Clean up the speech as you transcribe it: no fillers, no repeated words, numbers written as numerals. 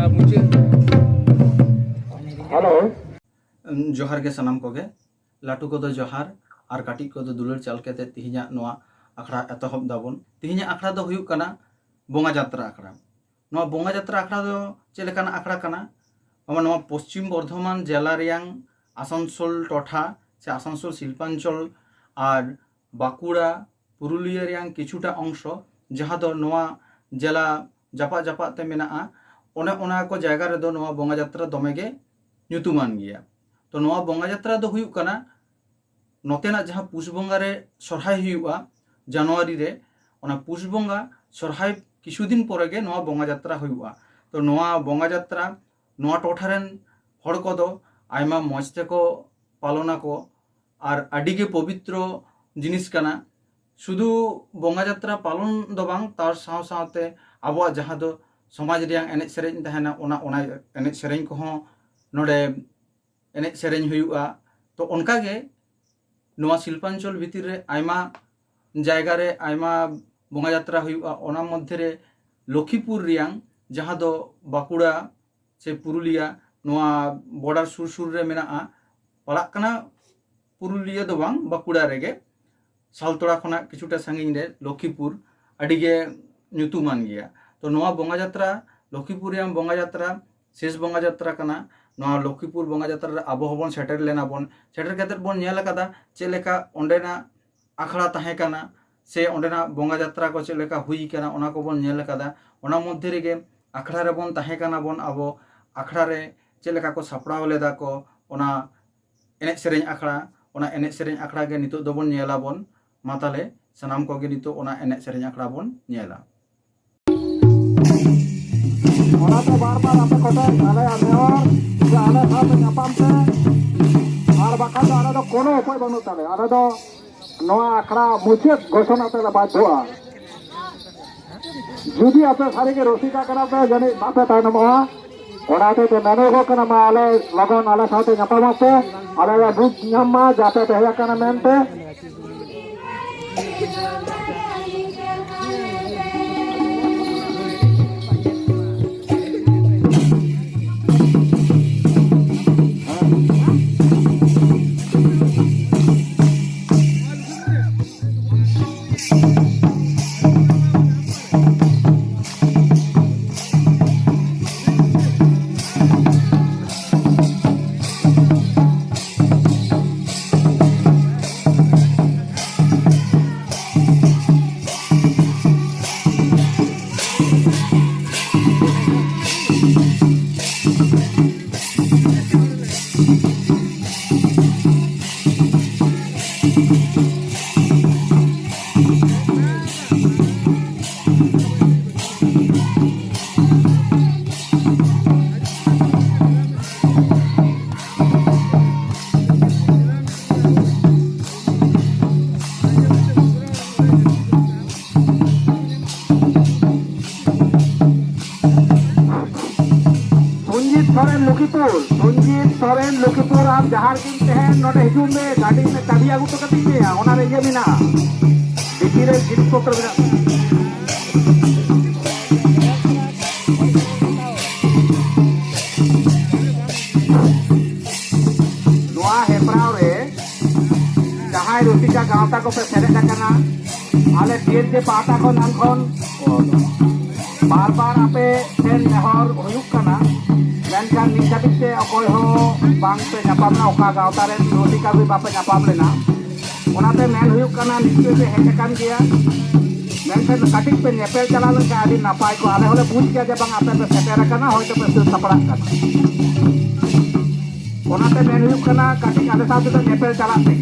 Hello जोहार के सनाम कोगे लाटू को जोहार और काटी को दुलर चाल के तिहिना नोआ आखड़ा एतहब दाबन तिहिना आखड़ा दो हुयुक कना बोंगा जात्रा आखड़ा नोआ बोंगा जात्रा आखड़ा दो चेलेकाना आखड़ा कना नोआ पश्चिम बर्धमान जिला रियांग आसानसोल टोठा से आसानसोल शिल्पांचल और बाकुड़ा पुरुलिया रियांग किछुटा अंश जहाँ दो नोआ जिला जापा जापा ते मेनाआ ओने ओना को जायगा रे दो नोआ बोंगा जात्रा दमेगे ᱧᱩᱛᱩᱢᱟᱱ ᱜᱮᱭᱟ। तो नोआ बोंगा जात्रा दो हुयुक कना नोतेना जहाँ पुष बोंगा रे सरहाय हुयुआ जनवरी रे ओना पुष बोंगा सरहाय किछु दिन परे गे नोआ बोंगा जात्रा हुयुआ। तो नोआ बोंगा जात्रा नोआ टोठा रेन हड़ को दो आयमा मौज तेको पालना को और आडी गे पवित्र जिनिस कना शुधु बोंगा जात्रा पालन दो बांग तार साव सावते आबो जहाँ दो समाज रियांग एनेज सेरेñ तहना ओना ओना एनेज सेरेñ को हों नोडे एनेज सेरेñ हुयुआ। तो उनका गे नोआ शिल्पांचल भितर रे आयमा जायगा रे आयमा बोंगा जात्रा हुयुआ ओना मध्य रे लखीपुर रियांग जहाँ दो बाकुड़ा से पुरुलिया नोआ बॉर्डर सुर सुर रे मेनाआ पड़ाग कना पुरुलिया दो बांग बाकुड़ा रेगे सालतोड़ा खना किछुटा सांगिñ रे लखीपुर आडी गे ᱧᱩᱛᱩᱢᱟᱱ ᱜᱮᱭᱟ। तो नोआ बोंगा जात्रा लखीपुर रियांग बोंगा जात्रा शेष बोंगा जात्रा कना नोआ लखीपुर बोंगा जात्रा रे आबो हबन सेटर लेना बन सेटर कते बन नेल कदा चेलेका ओंडेना आखड़ा ताहे कना से ओंडेना बोंगा जात्रा को चेलेका हुई कना ओना को बन नेल कदा ओना मध्य रे गे आखड़ा रे बन ताहे कना बन आबो आखड़ा रे चेलेका को सापड़ाव लेदा को ओना एनेज सेरेñ आखड़ा ओना एनेज सेरेñ आखड़ा गे नितो दो बन नेला बन माताले सनाम को गे नितो ओना एनेज सेरेñ आखड़ा बन नेला। ओना तो बार बार आपे कोटे आले आमेर जे आले साथे ᱧᱟᱯᱟᱢ ते आर बाखा दो आले दो कोनो उपाय बानु ताले आले दो नोआ आखड़ा मुचाद घोषणा ते बाध्योआ जुदी आपे सारी के रसिका कना पे जने बापे तायनमआ ओना ते मेने को कना मा आले लगन आले साथे ᱧᱟᱯᱟᱢ ते आले बुझ ᱧᱟᱢ मा जाते ते हेया कना मेनते संजीत सोरेन लखीपुर आप जहार किन तहन नोडे हिजू में गाड़ी में चाबी आगु तो कति पे ओना रे ये बिना देखी रे जिनिस पत्र बिना नोआ हेपराव रे जहां रुटिका गावता को पे सेरे कना आले टीएन जे पाता को नाम खन बार बार आपे सेन नेहर हुयुक कना मेनखान नित धाबिते अकय हो बांग पे ᱧᱟᱯᱟᱢना ओका गावता रे रोटिका भी बापे ᱧᱟᱯᱟᱢ लेना ओनाते मेन हुयुक कना निश्चय पे हेज कान गया मेनखान काटिक पे नेपेल चला लंका आदि नापाय को आले होले बुझ गया जे बांग आपे पे सेटेर कना होय तो पे सपड़ा कना ओनाते मेन हुयुक कना काटिक आले साथे तो नेपेल चला पे